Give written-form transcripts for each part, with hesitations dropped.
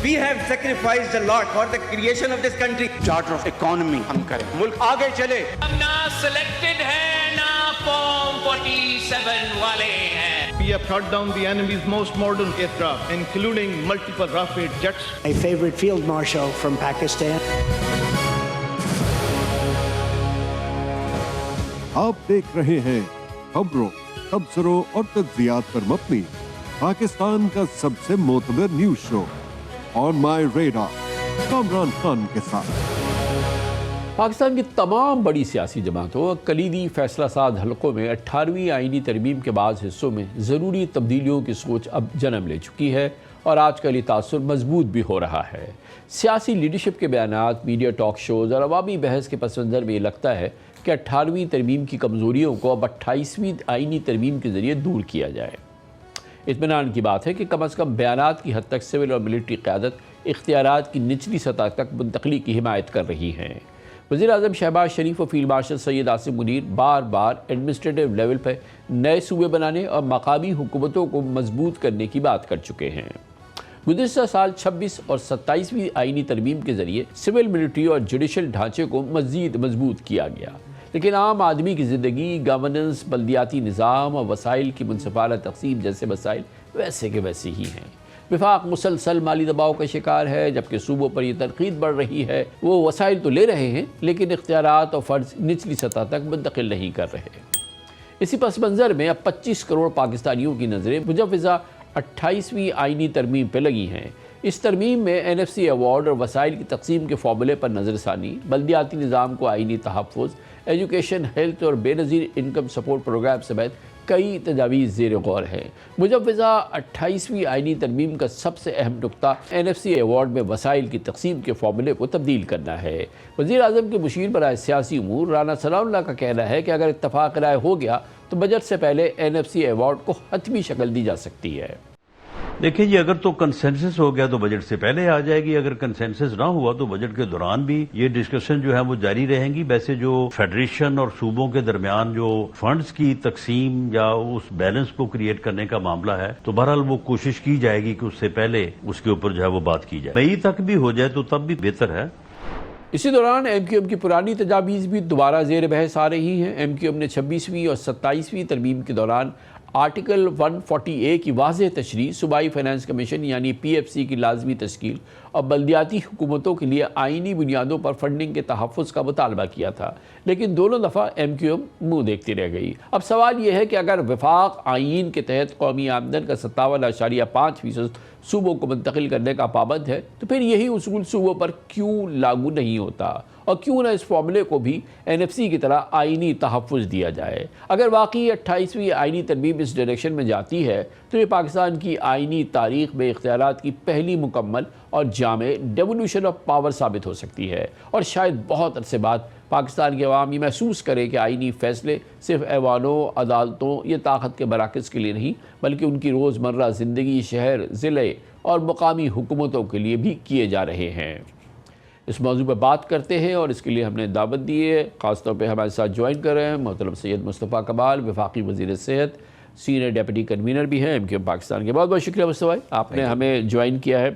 We have sacrificed a lot for the creation of this country. Charter of economy ہم کریں, ملک آگے چلے. ہم نہ سلیکٹڈ ہیں نہ فارم 47 والے ہیں. We have shot down the enemy's most modern aircraft, including multiple Rafale jets. My favorite field marshal from Pakistan. آپ دیکھ رہے ہیں خبروں، تبصروں اور تجزیات پر مبنی پاکستان کا سب سے معتبر نیوز شو آن مائی ریڈار کامران خان کے ساتھ. پاکستان کی تمام بڑی سیاسی جماعتوں اور کلیدی فیصلہ ساز حلقوں میں 18ویں آئینی ترمیم کے بعض حصوں میں ضروری تبدیلیوں کی سوچ اب جنم لے چکی ہے اور آج کل یہ تاثر مضبوط بھی ہو رہا ہے. سیاسی لیڈرشپ کے بیانات، میڈیا ٹاک شوز اور عوامی بحث کے پس منظر میں یہ لگتا ہے کہ 18ویں ترمیم کی کمزوریوں کو اب 28ویں آئینی ترمیم کے ذریعے دور کیا جائے. اطمینان کی بات ہے کہ کم از کم بیانات کی حد تک سول اور ملٹری قیادت اختیارات کی نچلی سطح تک منتقلی کی حمایت کر رہی ہیں. وزیر اعظم شہباز شریف و فیلڈ مارشل سید عاصم منیر بار بار ایڈمنسٹریٹو لیول پر نئے صوبے بنانے اور مقامی حکومتوں کو مضبوط کرنے کی بات کر چکے ہیں. گزشتہ سال 26 اور 27ویں آئینی ترمیم کے ذریعے سول ملٹری اور جوڈیشل ڈھانچے کو مزید مضبوط کیا گیا، لیکن عام آدمی کی زندگی، گورننس، بلدیاتی نظام اور وسائل کی منصفانہ تقسیم جیسے مسائل ویسے کے ویسے ہی ہیں. وفاق مسلسل مالی دباؤ کا شکار ہے، جبکہ صوبوں پر یہ تنقید بڑھ رہی ہے وہ وسائل تو لے رہے ہیں لیکن اختیارات اور فرض نچلی سطح تک منتقل نہیں کر رہے. اسی پس منظر میں اب 25 کروڑ پاکستانیوں کی نظریں مجوزہ 28ویں آئینی ترمیم پہ لگی ہیں. اس ترمیم میں NFC ایوارڈ اور وسائل کی تقسیم کے فارمولے پر نظر ثانی، بلدیاتی نظام کو آئینی تحفظ، ایجوکیشن، ہیلتھ اور بے نظیر انکم سپورٹ پروگرام سمیت کئی تجاویز زیر غور ہیں. مجوزہ 28ویں آئینی ترمیم کا سب سے اہم نقطہ NFC ایوارڈ میں وسائل کی تقسیم کے فارمولے کو تبدیل کرنا ہے. وزیر اعظم کے مشیر برائے سیاسی امور رانا ثناء اللہ کا کہنا ہے کہ اگر اتفاق رائے ہو گیا تو بجٹ سے پہلے NFC ایوارڈ کو حتمی شکل دی جا سکتی ہے. دیکھیں جی، اگر تو کنسنسس ہو گیا تو بجٹ سے پہلے آ جائے گی، اگر کنسنسس نہ ہوا تو بجٹ کے دوران بھی یہ ڈسکشن جو ہے وہ جاری رہیں گی. ویسے جو فیڈریشن اور صوبوں کے درمیان جو فنڈز کی تقسیم یا اس بیلنس کو کریٹ کرنے کا معاملہ ہے تو بہرحال وہ کوشش کی جائے گی کہ اس سے پہلے اس کے اوپر جو ہے وہ بات کی جائے. مئی تک بھی ہو جائے تو تب بھی بہتر ہے. اسی دوران MQM کی پرانی تجاویز بھی دوبارہ زیر بحث آ رہی ہیں. MQM نے 26ویں اور 27ویں ترمیم کے دوران آرٹیکل 140A کی واضح تشریح، صوبائی فائنانس کمیشن یعنی PFC کی لازمی تشکیل اور بلدیاتی حکومتوں کے لیے آئینی بنیادوں پر فنڈنگ کے تحفظ کا مطالبہ کیا تھا، لیکن دونوں دفعہ MQM منہ دیکھتی رہ گئی. اب سوال یہ ہے کہ اگر وفاق آئین کے تحت قومی آمدن کا 57.5% صوبوں کو منتقل کرنے کا پابند ہے تو پھر یہی اصول صوبوں پر کیوں لاگو نہیں ہوتا، اور کیوں نہ اس فارمولے کو بھی NFC کی طرح آئینی تحفظ دیا جائے. اگر واقعی 28ویں آئینی ترمیم اس ڈائریکشن میں جاتی ہے تو یہ پاکستان کی آئینی تاریخ میں اختیارات کی پہلی مکمل اور جامع ڈیولیوشن آف پاور ثابت ہو سکتی ہے، اور شاید بہت عرصے بعد پاکستان کے عوام یہ محسوس کرے کہ آئینی فیصلے صرف ایوانوں، عدالتوں یا طاقت کے مراکز کے لیے نہیں بلکہ ان کی روزمرہ زندگی، شہر، ضلع اور مقامی حکومتوں کے لیے بھی کیے جا رہے ہیں. اس موضوع پہ بات کرتے ہیں اور اس کے لیے ہم نے دعوت دی ہے. خاص طور پہ ہمارے ساتھ جوائن کر رہے ہیں محترم سید مصطفیٰ کمال، وفاقی وزیر صحت، سینئر ڈیپٹی کنوینر بھی ہیں MQM پاکستان کے. بہت بہت شکریہ مصطفیٰ بھائی، آپ نے ہمیں جوائن کیا ہے.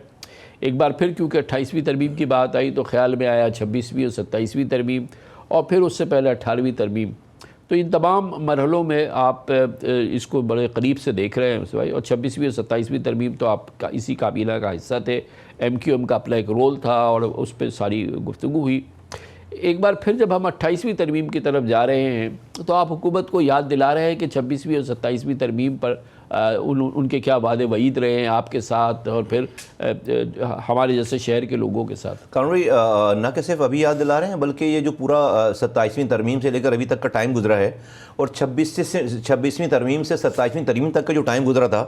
ایک بار پھر کیونکہ 28ویں ترمیم کی بات آئی تو خیال میں آیا 26ویں اور 27ویں ترمیم اور پھر اس سے پہلے 18ویں ترمیم. تو ان تمام مرحلوں میں آپ اس کو بڑے قریب سے دیکھ رہے ہیں مصطفیٰ بھائی، اور 26ویں اور 27ویں ترمیم تو آپ کا اسی کابینہ کا حصہ تھے. MQM کا اپنا ایک رول تھا اور اس پہ ساری گفتگو ہوئی. ایک بار پھر جب ہم 28ویں ترمیم کی طرف جا رہے ہیں تو آپ حکومت کو یاد دلا رہے ہیں کہ 26ویں اور 27ویں ترمیم پر ان کے کیا وعدے وعید رہے ہیں آپ کے ساتھ اور پھر ہمارے جیسے شہر کے لوگوں کے ساتھ. کانوری نہ کہ صرف ابھی یاد دلا رہے ہیں بلکہ یہ جو پورا 27ویں ترمیم سے لے کر ابھی تک کا ٹائم گزرا ہے اور 26ویں ترمیم سے 27ویں ترمیم تک کا جو ٹائم گزرا تھا،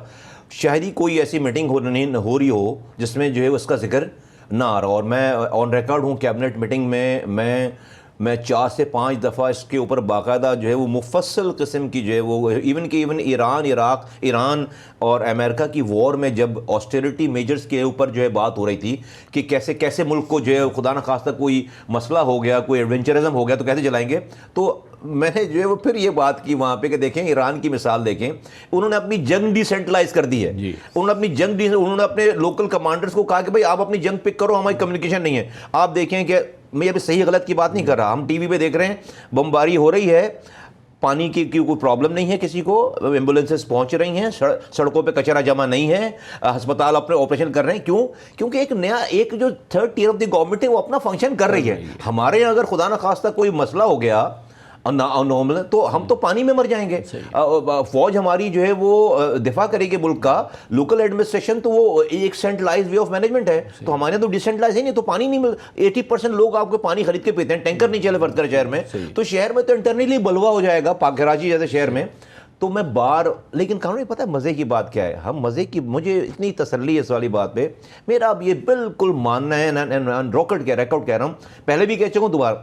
شاید ہی کوئی ایسی میٹنگ ہو رہی ہو جس میں جو ہے اس کا ذکر نہ آ رہا. اور میں آن ریکارڈ ہوں کیبنٹ میٹنگ میں میں 4 سے 5 دفعہ اس کے اوپر باقاعدہ جو ہے وہ مفصل قسم کی جو ہے وہ ایون ایران عراق ایران اور امریکہ کی وار میں جب آسٹیرٹی میجرز کے اوپر جو ہے بات ہو رہی تھی کہ کیسے کیسے ملک کو جو ہے خدا نخواستہ کوئی مسئلہ ہو گیا, کوئی ایڈونچرزم ہو گیا تو کیسے چلائیں گے, تو میں نے جو ہے وہ پھر یہ بات کی وہاں پہ کہ دیکھیں ایران کی مثال دیکھیں, انہوں نے اپنی جنگ ڈی سینٹرلائز کر دی ہے, انہوں نے اپنی انہوں نے اپنے لوکل کمانڈرز کو کہا کہ بھائی آپ اپنی جنگ پک کرو, ہماری کمیونیکیشن نہیں ہے. آپ دیکھیں کہ میں ابھی صحیح غلط کی بات نہیں کر رہا, ہم ٹی وی پہ دیکھ رہے ہیں بمباری ہو رہی ہے, پانی کی کوئی پرابلم نہیں ہے کسی کو, ایمبولینسز پہنچ رہی ہیں, سڑکوں پہ کچرا جمع نہیں ہے, ہسپتال اپنے آپریشن کر رہے ہیں. کیوں؟ کیونکہ ایک جو third tier of the government ہے وہ اپنا فنکشن کر رہی ہے. ہمارے یہاں اگر خدا نخواستہ کوئی مسئلہ ہو گیا نارمل تو ہم تو پانی میں مر جائیں گے. فوج ہماری جو ہے وہ دفاع کرے گی ملک کا, لوکل ایڈمنسٹریشن تو وہ ایک سینٹرلائز وے آف مینجمنٹ ہے, تو ہمارے تو ڈیسینٹرلائز ہے نہیں, تو پانی نہیں 80% لوگ آپ کو پانی خرید کے پیتے ہیں, ٹینکر نہیں چلے فرد کر شہر میں, تو شہر میں تو انٹرنلی بلوا ہو جائے گا کراچی جیسے شہر میں. تو میں لیکن قانون پتہ ہے مزے کی بات کیا ہے, ہم مزے کی, مجھے اتنی تسلی ہے اس والی بات پہ, میرا اب یہ بالکل ماننا ہے, ریکارڈ کہہ رہا ہوں, پہلے بھی کہہ چکا ہوں دوبارہ,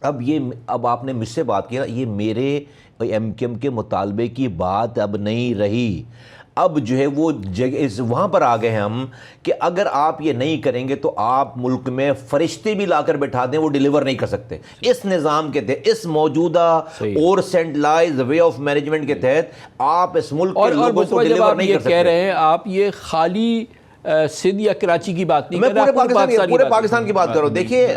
اب آپ نے مجھ سے بات کیا, یہ میرے ایم کیو ایم کے مطالبے کی بات اب نہیں رہی. اب جو ہے وہ وہاں پر آ گئے ہیں ہم کہ اگر آپ یہ نہیں کریں گے تو آپ ملک میں فرشتے بھی لا کر بٹھا دیں, وہ ڈیلیور نہیں کر سکتے. اس نظام کے تحت, اس موجودہ اور سینٹرلائز وے آف مینجمنٹ کے تحت آپ اس ملک کے لوگوں کو ڈیلیور نہیں کر سکتے. کہہ رہے ہیں آپ یہ خالی سندھ یا کراچی کی بات نہیں, میں پورے پاکستان کی بات کر رہا ہوں. دیکھیے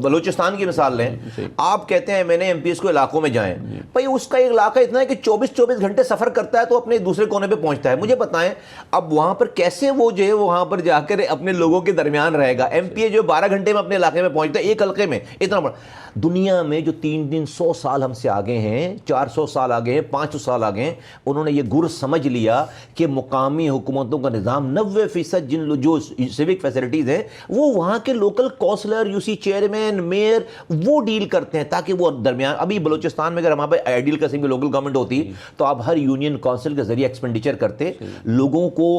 بلوچستان کی مثال لیں, آپ کہتے ہیں میں نے ایم پی ایس کو علاقوں میں جائیں, بھائی اس کا ایک علاقہ اتنا ہے کہ 24 گھنٹے سفر کرتا ہے تو اپنے دوسرے کونے پہ پہنچتا ہے. مجھے بتائیں اب وہاں پر کیسے وہ جو ہے وہاں پر جا کر اپنے لوگوں کے درمیان رہے گا. ایم پی اے جو 12 گھنٹے میں اپنے علاقے میں پہنچتا ہے, ایک حلقے میں. اتنا بڑا دنیا میں جو 100 سال ہم سے آگے ہیں, 400 سال آگے ہیں, 500 سال آگے ہیں, انہوں نے یہ گر سمجھ لیا کہ مقامی حکومتوں کا نظام 90% جو سیوک فیسلٹیز ہیں وہ وہاں کے local councillor, U C chairman, mayor وہ ڈیل کرتے ہیں, تاکہ وہ درمیان. ابھی بلوچستان میں اگر ہمارے پہ آئیڈیل قسم کی لوکل گورنمنٹ ہوتی تو آپ ہر یونین کونسل کے ذریعے ایکسپینڈیچر کرتے, لوگوں کو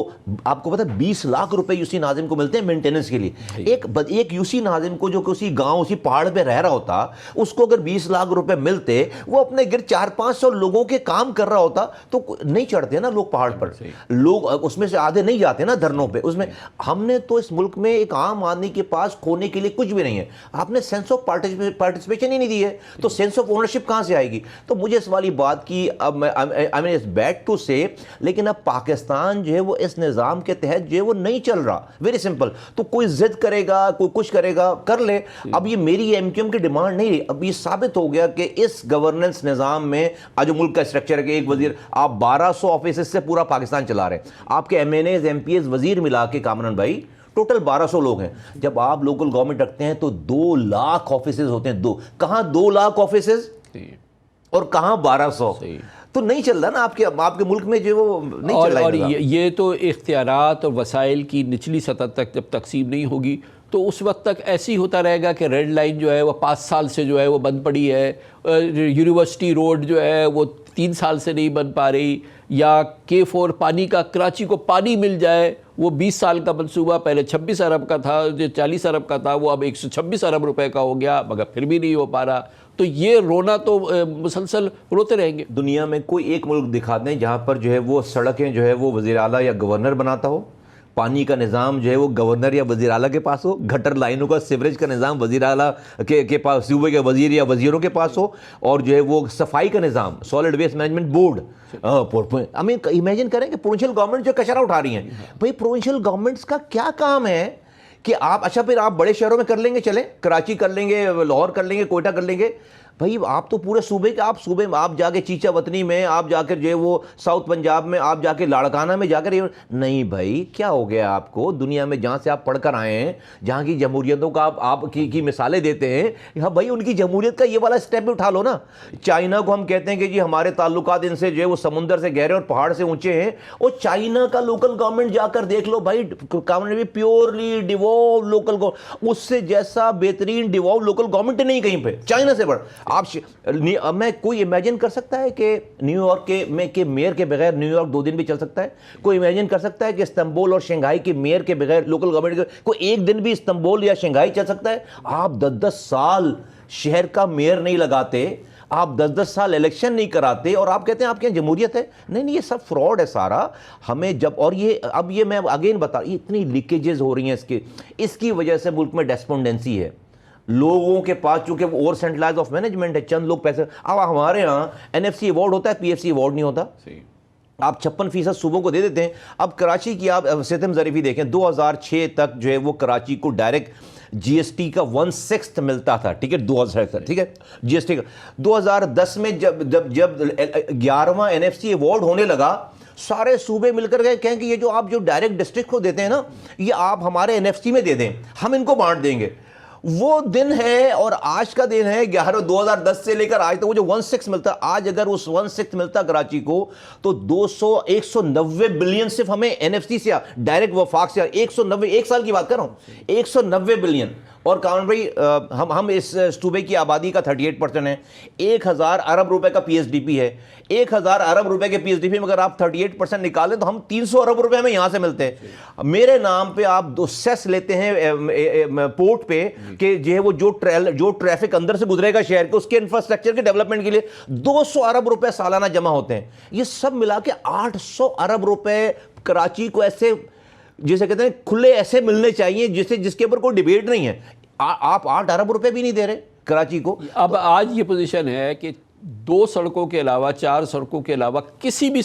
آپ کو پتہ 20 لاکھ روپے یو سی ناظم کو ملتے ہیں مینٹیننس کے لیے. ایک یو سی ناظم کو جو کسی گاؤں اسی پہاڑ پہ رہ رہا ہوتا, اس کو اگر 20 لاکھ روپے ملتے, وہ اپنے گرد 400-500 لوگوں کے کام کر رہا ہوتا, تو نہیں چڑھتے نا لوگ پہاڑ پر, لوگ اس میں سے آدھے نہیں جاتے نا دھرنوں پہ. اس میں ہم نے تو اس ملک میں ایک عام آدمی کے پاس کھونے کے لیے کچھ بھی نہیں ہے. آپ نے سینس آف پارٹیسپیشن ہی نہیں دی ہے, تو سینس آف اونرشپ کہاں سے آئے گی؟ تو مجھے اس والی بات کی, اب اٹس بیڈ ٹو سے, لیکن اب پاکستان جو ہے وہ اس نظام کے تحت جو ہے وہ نہیں چل رہا. Very simple. تو کوئی ضد کرے گا, کوئی کچھ کرے گا, کر لے. اب یہ میری ایم کیو ایم کی ڈیمانڈ نہیں رہی. اب یہ ثابت ہو گیا کہ اس گورننس نظام میں آج جو ملک کا اسٹرکچر ہے کہ ایک وزیر, آپ 1200 آفیسز سے پورا پاکستان چلا رہے ہیں. آپ کے M N As, M P As, وزیر ملا کے کامران بھائی ٹوٹل 1200 لوگ ہیں. جب آپ لوکل گورنمنٹ رکھتے ہیں تو 2 لاکھ آفیسز ہوتے ہیں. کہاں 2 لاکھ آفیسز اور کہاں 1200. تو نہیں چل رہا نا آپ کے ملک میں جو وہ نہیں چل رہا. اور یہ تو اختیارات اور وسائل کی نچلی سطح تک جب تقسیم نہیں ہوگی تو اس وقت تک ایسے ہی ہوتا رہے گا کہ ریڈ لائن جو ہے وہ 5 سال سے جو ہے وہ بند پڑی ہے, یونیورسٹی روڈ جو ہے وہ 3 سال سے نہیں بن پا رہی, یا K4 پانی کا, کراچی کو پانی مل جائے, وہ 20 سال کا منصوبہ پہلے 26 ارب کا تھا, جو 40 ارب کا تھا وہ اب 126 ارب روپے کا ہو گیا, مگر پھر بھی نہیں ہو پا رہا. تو یہ رونا تو مسلسل روتے رہیں گے. دنیا میں کوئی ایک ملک دکھا دیں جہاں پر جو ہے وہ سڑکیں جو ہے وہ وزیر اعلیٰ یا گورنر بناتا ہو, پانی کا نظام جو ہے وہ گورنر یا وزیر اعلیٰ کے پاس ہو, گٹر لائنوں کا سیوریج کا نظام وزیر اعلیٰ کے پاس, صوبے کے وزیر یا وزیروں کے پاس ہو, اور جو ہے وہ صفائی کا نظام سالڈ ویسٹ مینجمنٹ بورڈ. ہمیں امیجن کریں کہ پروونشل گورنمنٹ جو کچرا اٹھا رہی ہیں, بھائی پروونشل گورنمنٹس کا کیا کام ہے کہ آپ, اچھا پھر آپ بڑے شہروں میں کر لیں گے, چلیں کراچی کر لیں گے, لاہور کر لیں گے, کوئٹہ کر لیں گے, بھائی آپ تو پورے صوبے کے, آپ صوبے میں آپ جا کے چیچا وطنی میں, آپ جا کر جو ہے وہ ساؤتھ پنجاب میں, آپ جا کے لاڑکانہ میں جا کر, نہیں بھائی کیا ہو گیا آپ کو؟ دنیا میں جہاں سے آپ پڑھ کر آئے ہیں, جہاں کی جمہوریتوں کا آپ کی مثالیں دیتے ہیں, ہاں بھائی ان کی جمہوریت کا یہ والا اسٹیپ بھی اٹھا لو نا. چائنا کو ہم کہتے ہیں کہ جی ہمارے تعلقات ان سے جو ہے وہ سمندر سے گہرے اور پہاڑ سے اونچے ہیں, اور چائنا کا لوکل گورنمنٹ جا کر دیکھ لو بھائی, پیورلی ڈیولو لوکل گورنمنٹ, اس سے جیسا بہترین ڈیولو لوکل گورنمنٹ نہیں کہیں پہ, چائنا سے بڑھ. آپ میں کوئی امیجن کر سکتا ہے کہ نیو یارک کے میئر کے بغیر نیو یارک 2 دن بھی چل سکتا ہے؟ کوئی امیجن کر سکتا ہے کہ استنبول اور شنگھائی کے میئر کے بغیر لوکل گورنمنٹ کوئی ایک دن بھی استنبول یا شنگھائی چل سکتا ہے؟ آپ 10 سال شہر کا میئر نہیں لگاتے, آپ 10 سال الیکشن نہیں کراتے, اور آپ کہتے ہیں آپ کے یہاں جمہوریت ہے. نہیں, یہ سب فراڈ ہے سارا. ہمیں جب, اور یہ اب یہ میں اگین بتا, اتنی لیکیجز ہو رہی ہیں اس کی وجہ سے ملک میں ڈیسپونڈنسی ہے. لوگوں کے پاس چونکہ وہ اوور سینٹرلائز آف مینجمنٹ ہے, چند لوگ پیسے. اب ہمارے ہاں NFC ایوارڈ ہوتا ہے, PFC ایوارڈ نہیں ہوتا. آپ 56% صوبوں کو دے دیتے ہیں. اب کراچی کی آپ ستم ظریفی دیکھیں, 2006 تک جو ہے وہ کراچی کو ڈائریکٹ GST کا 1/6 ملتا تھا, ٹھیک ہے, 2000 تک, ٹھیک ہے, GST کا. 2010 میں جب 11واں NFC ایوارڈ ہونے لگا, سارے صوبے مل کر گئے کہیں کہ یہ جو آپ جو ڈائریکٹ ڈسٹرکٹ کو دیتے ہیں نا, یہ آپ ہمارے NFC میں دے دیں, ہم ان کو بانٹ دیں گے. وہ دن ہے اور آج کا دن ہے 2010 سے لے کر آج تک وہ جو 1/6 ملتا, آج اگر اس 1/6 ملتا کراچی کو تو 190 بلین صرف ہمیں NFC سے ڈائریکٹ وفاق سے, 190, ایک سال کی بات کر رہا ہوں, 190 بلین. اور کامن بھائی ہم اس صوبے کی آبادی کا 38% ہے, 1000 ارب روپے کا PSDP ہے. 1000 ارب روپے کے PSDP میں اگر آپ 38% نکالیں تو ہم 300 ارب روپے ہمیں یہاں سے ملتے ہیں. میرے نام پہ آپ سیس لیتے ہیں پورٹ پہ کہ جو ٹریفک اندر سے گزرے گا شہر کے, اس کے انفراسٹرکچر کے ڈیولپمنٹ کے لیے 200 ارب روپے سالانہ جمع ہوتے ہیں. یہ سب ملا کے 800 ارب روپے کراچی کو ایسے جسے کہتے ہیں کھلے ایسے ملنے چاہیے جس کے اوپر کوئی ڈیبیٹ نہیں ہے. آپ 8 ارب روپے بھی نہیں دے رہے کراچی کو. اب آج یہ پوزیشن ہے کہ 2 سڑکوں کے علاوہ 4 سڑکوں کے علاوہ کسی بھی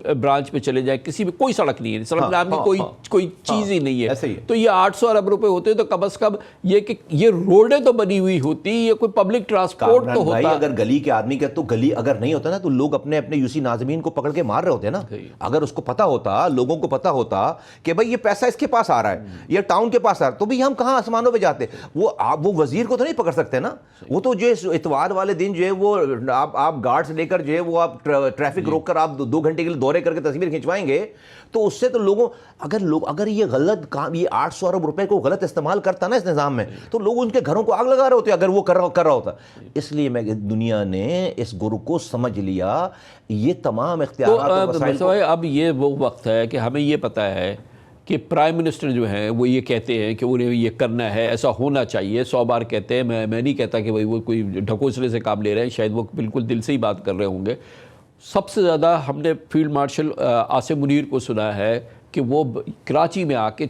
برانچ پہ چلے جائیں, کسی بھی کوئی سڑک نہیں ہے, سڑک نام کی کوئی چیز ہی نہیں ہے. تو یہ 800 ارب روپے ہوتے تو کم از کم یہ کہ یہ روڈیں تو بنی ہوئی ہوتی, یہ کوئی پبلک ٹرانسپورٹ تو ہوتا. اگر گلی کے آدمی کا, تو گلی اگر نہیں ہوتا نا تو لوگ اپنے UC ناظمین کو پکڑ کے مار رہے ہوتے ہیں نا. اگر اس کو پتا ہوتا, لوگوں کو پتا ہوتا کہ بھائی یہ پیسہ اس کے پاس آ رہا ہے, یہ ٹاؤن کے پاس آ رہا ہے, تو بھی ہم کہاں آسمانوں پہ جاتے. وہ وزیر کو تو نہیں پکڑ سکتے نا. وہ تو جو اتوار والے دن جو ہے وہ آپ گارڈ سے لے کر جو ہے وہ آپ ٹریفک روک کر آپ 2 گھنٹے کے لیے دورے کر کے تصویر کھنچوائیں گے, تو اس سے تو لوگوں اگر یہ غلط کام, یہ 800 ارب روپے کو غلط استعمال کرتا نا اس نظام میں, تو لوگ ان کے گھروں کو آگ لگا رہے ہوتے اگر وہ کر رہا ہوتا. اس لیے میں دنیا نے اس گرو کو سمجھ لیا, یہ تمام اختیارات. اب یہ وہ وقت ہے کہ ہمیں یہ پتہ ہے کہ پرائم منسٹر جو ہیں وہ یہ کہتے ہیں کہ انہیں یہ کرنا ہے, ایسا ہونا چاہیے, 100 بار کہتے ہیں. میں نہیں کہتا کہ وہ کوئی ڈھکوسلے سے کام لے رہے ہیں, شاید وہ بالکل دل سے ہی بات کر رہے ہوں گے. سب سے زیادہ ہم نے فیلڈ مارشل عاصم منیر کو سنا ہے کہ وہ کراچی میں آ کے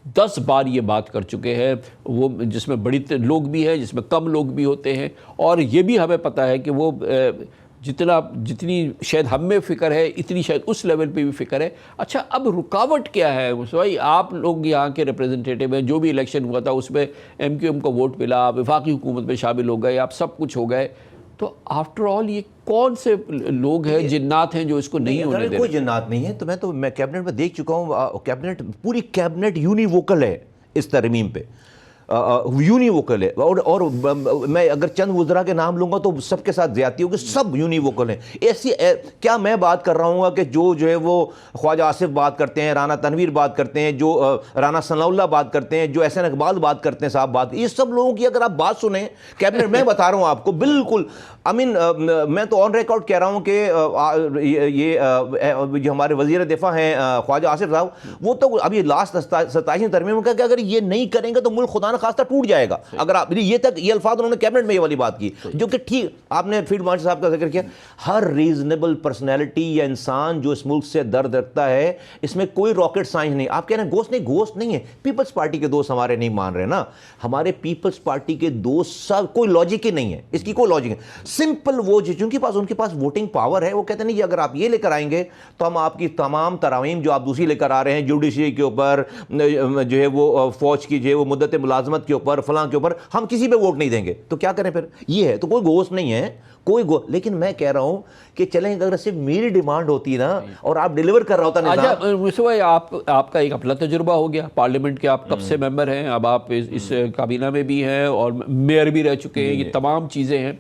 10 بار یہ بات کر چکے ہیں, وہ جس میں بڑی لوگ بھی ہیں, جس میں کم لوگ بھی ہوتے ہیں. اور یہ بھی ہمیں پتہ ہے کہ وہ جتنی شاید ہم میں فکر ہے اتنی شاید اس لیول پہ بھی فکر ہے. اچھا, اب رکاوٹ کیا ہے بھائی؟ آپ لوگ یہاں کے ریپریزنٹیٹیو ہیں, جو بھی الیکشن ہوا تھا اس میں MQM کو ووٹ ملا, آپ وفاقی حکومت میں شامل ہو گئے, آپ سب کچھ ہو گئے, تو آفٹر آل یہ کون سے لوگ ہیں, جنات ہیں جو اس کو نہیں ہونے دے رہے؟ کوئی جنات نہیں ہے. تو میں کیبنٹ میں دیکھ چکا ہوں, کیبنٹ پوری کیبنٹ یونی ووکل ہے اس ترمیم پہ, یونی ووکل ہے. اور میں اگر چند وزراء کے نام لوں گا تو سب کے ساتھ زیادتی ہوگی, سب یونی ووکل ہیں. ایسی کیا میں بات کر رہا ہوں کہ جو ہے وہ خواجہ آصف بات کرتے ہیں, رانا تنویر بات کرتے ہیں, جو رانا ثناء اللہ بات کرتے ہیں, جو احسن اقبال بات کرتے ہیں, صاحب بات, یہ سب لوگوں کی اگر آپ بات سنیں کیبنٹ, میں بتا رہا ہوں آپ کو بالکل, میں تو آن ریکارڈ کہہ رہا ہوں کہ یہ جو ہمارے وزیر دفاع ہیں خواجہ آصف صاحب, وہ تو ابھی لاسٹ 27 ترمیم میں کہا کہ اگر یہ نہیں کریں گے تو ملک خدا خاصہ ٹوٹ جائے گا. اگر آپ یہ الفاظ انہوں نے کیبنٹ میں یہ والی بات کی, جو کہ ٹھیک, آپ نے فیلڈ مارشل صاحب کا ذکر کیا. ہر ریزنیبل پرسنالٹی یا انسان جو اس ملک سے درد رکھتا ہے, اس میں کوئی راکٹ سائنس نہیں. آپ کہہ رہے ہیں گوشت نہیں ہے, پیپلز پارٹی کے دوست ہمارے نہیں مان رہے نا, ہمارے پیپلز پارٹی کے دوست سب کوئی لاجک ہی نہیں ہے, اس کی کوئی لاجک ہے. سمپل وہ ان کے پاس ووٹنگ پاور ہے, وہ کہتے ہیں نہیں اگر آپ یہ لے کر آئیں گے تو ہم آپ کی تمام ترامیم جو آپ دوسری لے کر آ رہے ہیں, جوڈیشری کے اوپر جو ہے وہ فوج کی جو ہے وہ مدت ملازمت کے اوپر فلاں کے اوپر, ہم کسی پہ ووٹ نہیں دیں گے. تو کیا کریں پھر؟ یہ ہے, تو کوئی گوشت نہیں ہے, لیکن میں کہہ رہا ہوں کہ چلیں اگر صرف میری ڈیمانڈ ہوتی نا اور آپ ڈیلیور کر رہا ہوتا نظام. آپ کا ایک اپنا تجربہ ہو گیا پارلیمنٹ کے, آپ کب سے ممبر ہیں, اب آپ اس کابینہ میں بھی ہیں اور میئر بھی رہ چکے ہیں, یہ تمام چیزیں ہیں.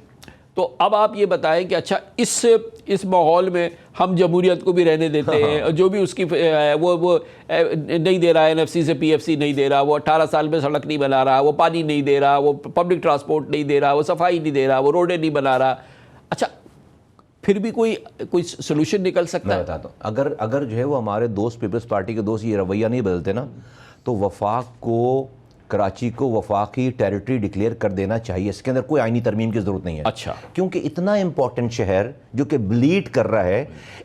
تو اب آپ یہ بتائیں کہ اچھا اس ماحول میں ہم جمہوریت کو بھی رہنے دیتے ہیں, جو بھی اس کی وہ نہیں دے رہا ہے, NFC سے PFC نہیں دے رہا, وہ 18 سال میں سڑک نہیں بنا رہا, وہ پانی نہیں دے رہا, وہ پبلک ٹرانسپورٹ نہیں دے رہا, وہ صفائی نہیں دے رہا, وہ روڈیں نہیں بنا رہا. اچھا, پھر بھی کوئی سلوشن نکل سکتا ہے؟ میں بتاتا ہوں, اگر جو ہے وہ ہمارے دوست پیپلز پارٹی کے دوست یہ رویہ نہیں بدلتے نا, تو وفاق کو کراچی کو وفاقی ٹیریٹری ڈکلیئر کر دینا چاہیے. اس کے اندر کوئی آئینی ترمیم کی ضرورت نہیں ہے. اچھا. کیونکہ اتنا امپورٹنٹ شہر جو کہ بلیڈ کر رہا ہے,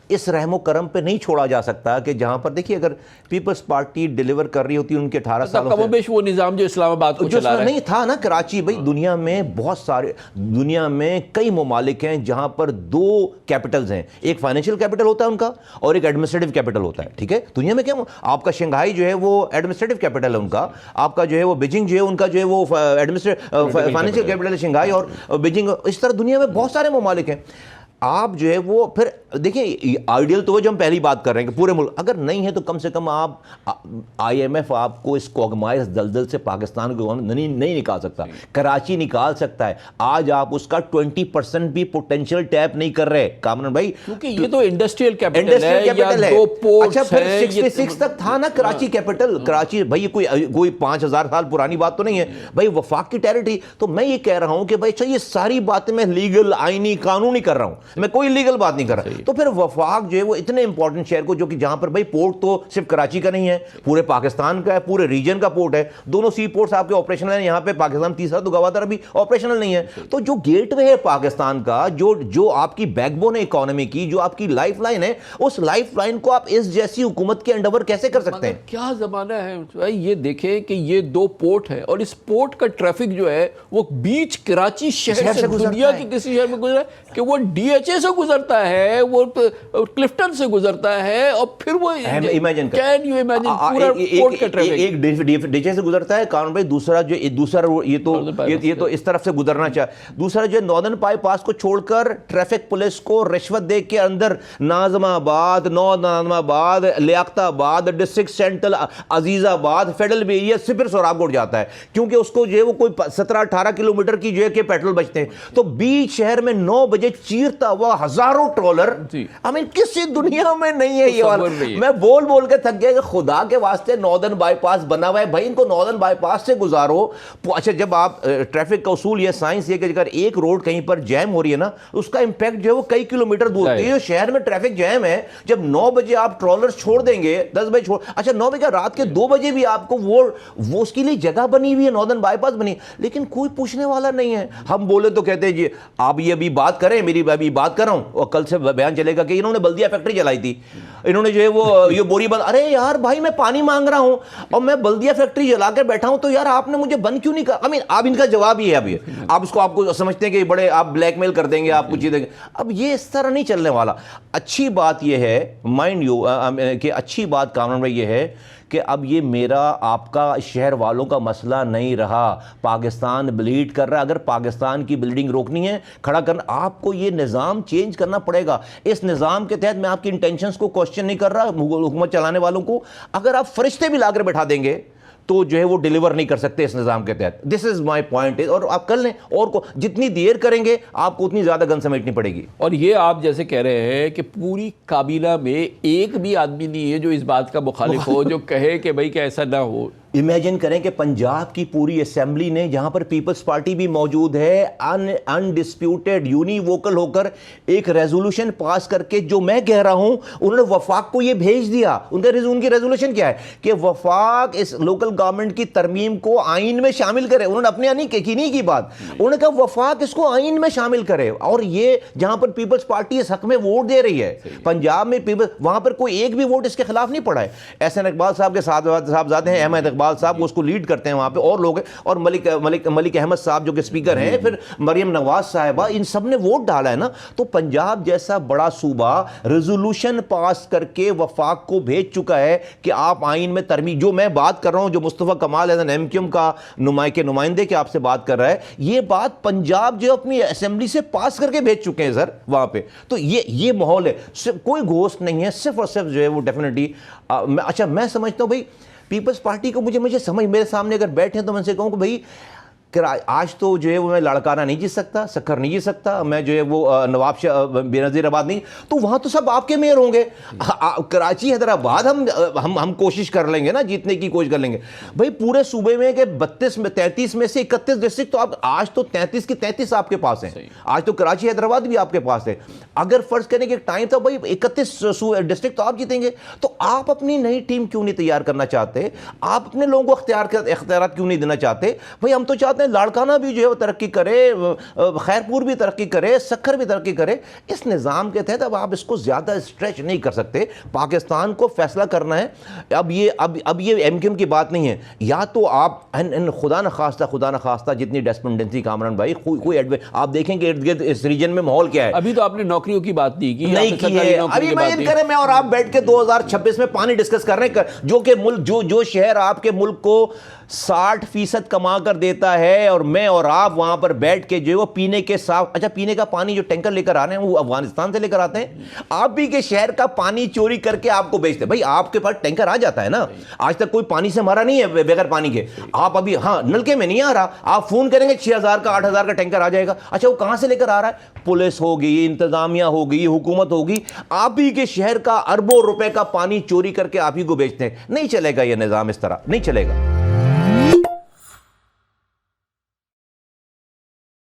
اس رحم و کرم پہ نہیں چھوڑا جا سکتا کہ جہاں پر دیکھیے اگر پیپلز پارٹی ڈیلیور کر رہی ہوتی ان کے 18 سالوں کم و بیش وہ نظام جو اسلام آباد کو چلا رہا ہے نہیں تھا نا. کراچی بھائی دنیا میں بہت سارے, دنیا میں کئی ممالک ہیں جہاں پر 2 کیپٹلز ہیں, ایک فائنینشیل کیپٹل ہوتا ہے ان کا اور ایک ایڈمنسٹریٹو کیپٹل ہوتا ہے. ٹھیک ہے, دنیا میں کیا آپ کا شنگھائی جو ہے وہ ایڈمنسٹریٹو کیپٹل ہے ان کا, آپ کا جو ہے وہ بیجنگ جو ہے ان کا جو ہے وہ فائنینشیل کیپٹل ہے شنگھائی اور بیجنگ. اس طرح دنیا میں بہت سارے ممالک ہیں. آپ جو ہے وہ پھر دیکھیں آئیڈیل تو وہ جو ہم پہلی بات کر رہے ہیں کہ پورے ملک اگر نہیں ہے تو کم سے کم آپ IMF آپ کو اس کوگمائے اس دلدل سے پاکستان کو نہیں نکال سکتا. کراچی نکال سکتا ہے. آج آپ اس کا 20% بھی پوٹینشیل ٹیپ نہیں کر رہے کامران بھائی, کیونکہ یہ تو انڈسٹریل کیپٹل ہے یا 2 پورٹس. اچھا پھر 66 تک تھا نا کراچی کیپٹل. کراچی بھائی کوئی 5000 سال پرانی بات تو نہیں ہے بھائی, وفاق کی ٹیریٹری. تو میں یہ کہہ رہا ہوں کہ بھائی اچھا یہ ساری باتیں میں لیگل آئینی قانونی کر رہا ہوں, میں کوئی لیگل بات نہیں کر رہا. تو پھر وفاق جو ہے وہ اتنے امپورٹنٹ شہر کو جو کہ جہاں پر بھائی پورٹ تو صرف کراچی کا نہیں ہے, پورے پاکستان کا ہے, پورے ریجن کا پورٹ ہے. دونوں سی پورٹس آپ کے آپریشنل ہیں. یہاں پہ پاکستان تیسرا تو گوادر ابھی آپریشنل نہیں ہے. تو جو گیٹ وے ہے پاکستان کا, جو آپ کی بیک بون ہے اکانومی کی, جو آپ کی لائف لائن ہے, اس لائف لائن کو آپ اس جیسی حکومت کے انڈر کیسے کر سکتے ہیں؟ کیا زمانہ ہے. یہ دیکھیں کہ یہ 2 پورٹ ہیں اور اس پورٹ کا ٹریفک جو ہے وہ بیچ کراچی شہر سے دنیا کے کسی شہر میں گزرا ہے کہ وہ DHA سے گزرتا ہے, وہ کلفٹن سے گزرتا ہے, اور پھر وہ امیجن کین یو امیجن پورا پورٹ کا ٹریفک ایک DHA سے گزرتا ہے کارن بھائی, دوسرا یہ تو اس طرف سے گزرنا چاہے. دوسرا جو ناردرن بائی پاس کو چھوڑ کر ٹریفک پولیس کو رشوت دے کے اندر ناظم آباد, ناظم آباد, لیاقت آباد, ڈسٹرکٹ سینٹرل عزیز آباد, فیڈرل ایریا سے پھر سوراب کوٹ جاتا ہے, کیونکہ اس کو جو ہے وہ کوئی 17-18 کلومیٹر کی جو ہے کہ پیٹرول بچتے ہیں. تو بیچ شہر میں 9 بجے چیرتا ہوا ہزاروں ٹرولر, کسی دنیا میں نہیں ہے یہ والا. میں بول کے تھک گیا کہ خدا کے واسطے ناردرن بائی پاس بنا ہوا ہے بھائی, ان کو ناردرن بائی پاس سے گزارو. اچھا جب آپ ٹریفک کا اصول یہ سائنس یہ کہ اگر ایک روڈ کہیں پر جیم ہو رہی ہے نا, اس کا امپیکٹ جو ہے وہ کئی کلومیٹر دور ہوتی ہے. شہر میں ٹریفک جیم ہے, جب 9 بجے آپ ٹرولر چھوڑ دیں گے, 10 بجے چھوڑ, اچھا 9 بجے رات کے 2 بجے بھی آپ کو وہ اس کے لیے جگہ بنی ہوئی ہے, ناردرن بائی پاس بنی, لیکن کوئی پوچھنے والا نہیں ہے. ہم بولے تو کہتے ہیں جی آپ یہ ابھی بات کریں, میری ابھی بات کر رہا ہوں, اور کل سے بیان چلے گا کہ انہوں نے بلدیہ فیکٹری چلائی تھی, انہوں نے جو ہے وہ یہ بوری بند. ارے یار بھائی میں پانی مانگ رہا ہوں اور میں بلدیہ فیکٹری جلا کر بیٹھا ہوں, تو یار آپ نے مجھے بند کیوں نہیں کہا؟ آپ ان کا جواب ہی ہے. ابھی آپ اس کو آپ کو سمجھتے ہیں کہ بڑے آپ بلیک میل کر دیں گے, آپ کچھ چیز دیں گے. اب یہ اس طرح نہیں چلنے والا. اچھی بات یہ ہے مائنڈ یو کہ اچھی بات کامران بھائی یہ ہے کہ اب یہ میرا آپ کا شہر والوں کا مسئلہ نہیں رہا. پاکستان بلیڈ کر رہا ہے, اگر پاکستان کی بلیڈنگ روکنی ہے, کھڑا کرنا, آپ کو یہ نظام چینج کرنا پڑے گا. اس نظام کے تحت میں آپ کی انٹینشنز کو کوسچن نہیں کر رہا حکومت چلانے والوں کو, اگر آپ فرشتے بھی لا کر بٹھا دیں گے تو جو ہے وہ ڈیلیور نہیں کر سکتے اس نظام کے تحت. دس از مائی پوائنٹ. اور آپ کر لیں, اور کو جتنی دیر کریں گے آپ کو اتنی زیادہ گن سمیٹنی پڑے گی. اور یہ آپ جیسے کہہ رہے ہیں کہ پوری کابینہ میں ایک بھی آدمی نہیں ہے جو اس بات کا مخالف ہو, جو کہے کہ بھائی کہ ایسا نہ ہو. امیجن کریں کہ پنجاب کی پوری اسمبلی نے, جہاں پر پیپلز پارٹی بھی موجود ہے, انڈسپیوٹیڈ یونیووکل ہو کر ایک ریزولوشن پاس کر کے, جو میں کہہ رہا ہوں انہوں نے وفاق کو یہ بھیج دیا. ان کی ریزولوشن کیا ہے کہ وفاق اس لوکل گورنمنٹ کی ترمیم کو آئین میں شامل کرے. انہوں نے اپنے نہیں کی بات, انہوں نے کہا وفاق اس کو آئین میں شامل کرے. اور یہ جہاں پر پیپلز پارٹی اس حق میں ووٹ دے رہی ہے پنجاب میں, وہاں پر کوئی ایک بھی ووٹ اس کے خلاف نہیں پڑا ہے. احسن اقبال صاحب کے صاحبزادے ہیں, احمد اقبال صاحب اس کو لیڈ کرتے ہیں وہاں پہ, اور لوگ ہیں, اور ملک احمد صاحب جو کہ سپیکر ہیں, پھر مریم نواز صاحبہ, ان سب نے ووٹ ڈالا ہے نا. تو پنجاب جیسا بڑا صوبہ ریزولوشن پاس کر کے وفاق کو بھیج چکا ہے کہ آپ آئین میں ترمیم, جو میں بات کر رہا ہوں, جو مصطفیٰ کمال MQM کا نمائندے کے آپ سے بات کر رہا ہے, یہ بات پنجاب جو اپنی اسمبلی سے پاس کر کے بھیج چکے ہیں سر وہاں پہ. تو یہ ماحول ہے, کوئی گھوسٹ نہیں ہے, صرف اور صرف جو ہے وہ ڈیفینیٹلی. اچھا میں سمجھتا ہوں بھائی پیپلز پارٹی کو, مجھے سمجھ, میرے سامنے اگر بیٹھے تو میں ان سے کہوں کہ بھائی آج تو جو ہے وہ میں لاڑکانہ نہیں جیت سکتا, سکھر نہیں جیت سکتا, میں جو ہے وہ نواب شاہ بے نظیر آباد نہیں, تو وہاں تو سب آپ کے میئر ہوں گے. کراچی حیدرآباد ہم کوشش کر لیں گے نا, جیتنے کی کوشش کر لیں گے. بھائی پورے صوبے میں کہ 33 میں سے 31 ڈسٹرکٹ, تو آج تو 33 کی 33 آپ کے پاس ہیں. آج تو کراچی حیدرآباد بھی آپ کے پاس ہے. اگر فرض کرنے کے ٹائم تھا بھائی 31 ڈسٹرکٹ تو آپ جیتیں گے, تو آپ اپنی نئی ٹیم کیوں نہیں تیار کرنا چاہتے؟ آپ اپنے لوگوں کو اختیارات کیوں نہیں دینا چاہتے؟ بھئی ہم تو چاہتے ہیں لاڑکانہ بھی جو ہے وہ ترقی کرے, خیرپور بھی ترقی کرے, سکھر بھی ترقی کرے. اس نظام کے تحت اب آپ اس کو زیادہ اسٹریچ نہیں کر سکتے. پاکستان کو فیصلہ کرنا ہے. اب یہ ایم کیو ایم کی بات نہیں ہے, یا تو آپ خدا نخواستہ جتنی ڈسپنڈنسی کامران بھائی کوئی آپ دیکھیں کہ ارد گرد اس ریجن میں ماحول کیا ہے. ابھی تو آپ نے نوکریوں کی بات نہیں کی, نہیں کی ہے. ابھی میں یہ کریں میں اور آپ بیٹھ کے 2026 میں پانی ڈسکس کر رہے ہیں, جو کہ ملک جو شہر آپ کے ملک کو 60% کما کر دیتا ہے, اور میں اور آپ وہاں پر بیٹھ کے جو وہ پینے کے صاف, اچھا پینے کا پانی جو ٹینکر لے کر آ رہے ہیں وہ افغانستان سے لے کر آتے ہیں, آپ بھی کے شہر کا پانی چوری کر کے آپ کو بیچتے ہیں. بھائی آپ کے پاس ٹینکر آ جاتا ہے نا, آج تک کوئی پانی سے مرا نہیں ہے بغیر پانی کے. آپ ابھی ہاں نلکے میں نہیں آ رہا, آپ فون کریں گے 6000 کا 8000 کا ٹینکر آ جائے گا. اچھا وہ کہاں سے لے کر آ رہا ہے؟ پولیس ہوگی, انتظامیہ ہوگی, حکومت ہوگی, آپ ہی کے شہر کا اربوں روپے کا پانی چوری کر کے آپ ہی کو بیچتے ہیں. نہیں چلے گا یہ نظام, اس طرح نہیں چلے گا.